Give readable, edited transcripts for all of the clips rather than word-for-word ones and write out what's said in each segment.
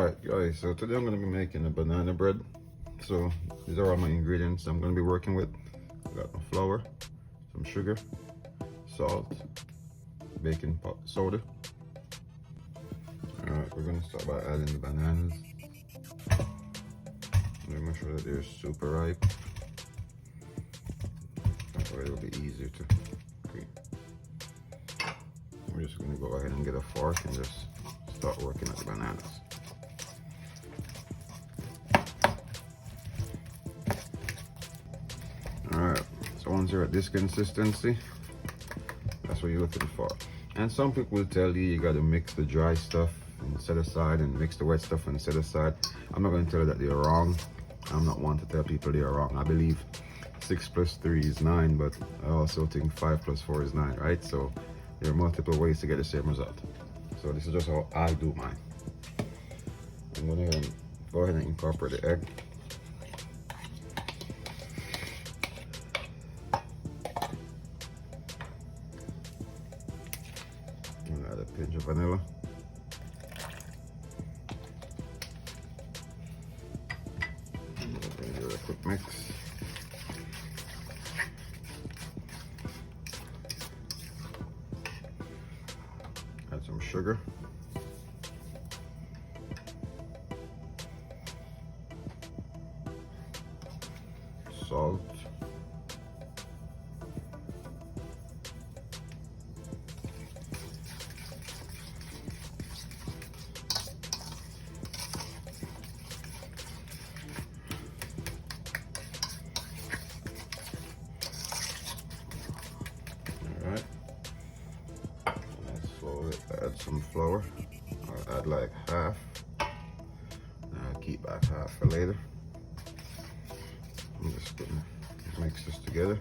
Alright guys, so today I'm going to be making a banana bread. So these are all my ingredients I'm going to be working with. I got my flour, some sugar, salt, baking soda. Alright, we're going to start by adding the bananas. Make sure that they're super ripe. That way it'll be easier to cream. We're just going to go ahead and get a fork and just start working at the bananas. Alright, so once you're at this consistency, that's what you're looking for. And some people will tell you gotta mix the dry stuff and set aside and mix the wet stuff and set aside. I'm not gonna tell you that they're wrong. I'm not one to tell people they're wrong. I believe 6 plus 3 is 9, but I also think 5 plus 4 is 9, right? So there are multiple ways to get the same result. So this is just how I do mine. I'm gonna go ahead and incorporate the egg. Add a pinch of vanilla. Give it a quick mix. Add some sugar. Salt. Alright, let's slowly add some flour. I'll add like half, and I'll keep back half for later. I'm just gonna mix this together.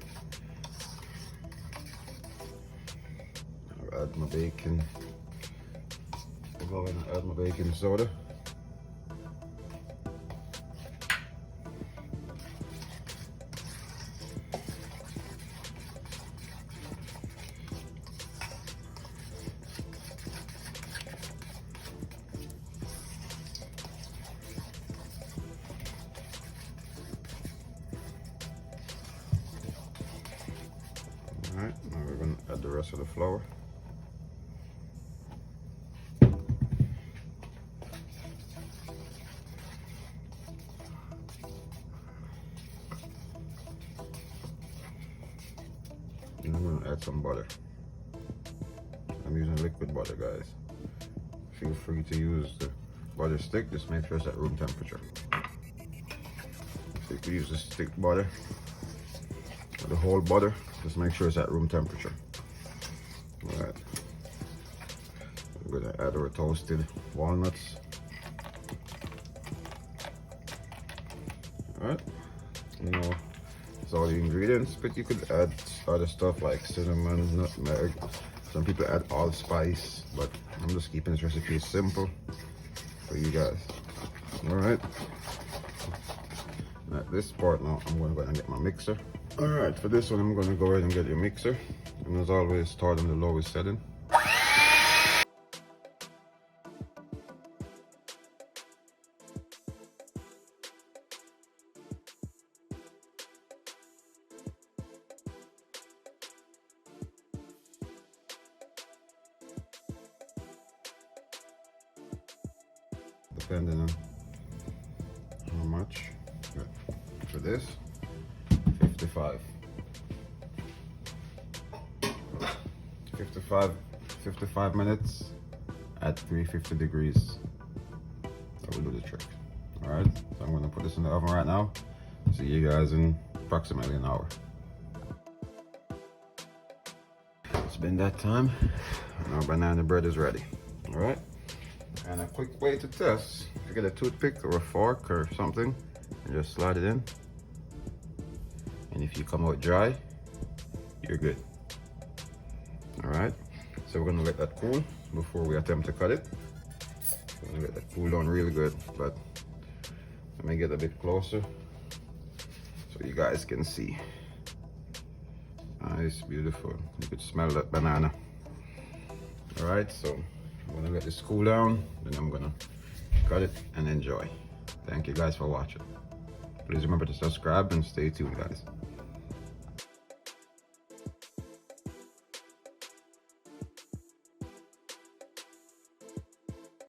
I'll add my bacon. I'll go ahead and add my baking soda. Alright, now we're going to add the rest of the flour. And I'm going to add some butter. I'm using liquid butter, guys. Feel free to use the butter stick, just make sure it's at room temperature. So you can use the stick butter, or the whole butter, just make sure it's at room temperature. Alright. I'm gonna add our toasted walnuts. Alright. You know, it's all the ingredients, but you could add other stuff like cinnamon, nutmeg. Some people add allspice, but I'm just keeping this recipe simple for you guys. Alright. At this part now, I'm gonna go ahead and get my mixer. Alright, for this one, I'm gonna go ahead and get your mixer. And as always, start on the lowest setting. Depending on how much. For this, 55 minutes at 350 degrees. That will do the trick. All right, so I'm going to put this in the oven right now. See you guys in approximately an hour. It's been that time, and our banana bread is ready. All right, and a quick way to test: if you get a toothpick or a fork or something, and just slide it in. And if you come out dry, you're good. All right, so we're gonna let that cool before we attempt to cut it. We're gonna let that cool down really good, but let me get a bit closer so you guys can see. Nice, beautiful. You could smell that banana. All right, so I'm gonna let this cool down, then I'm gonna cut it and enjoy. Thank you guys for watching. Please remember to subscribe and stay tuned, guys.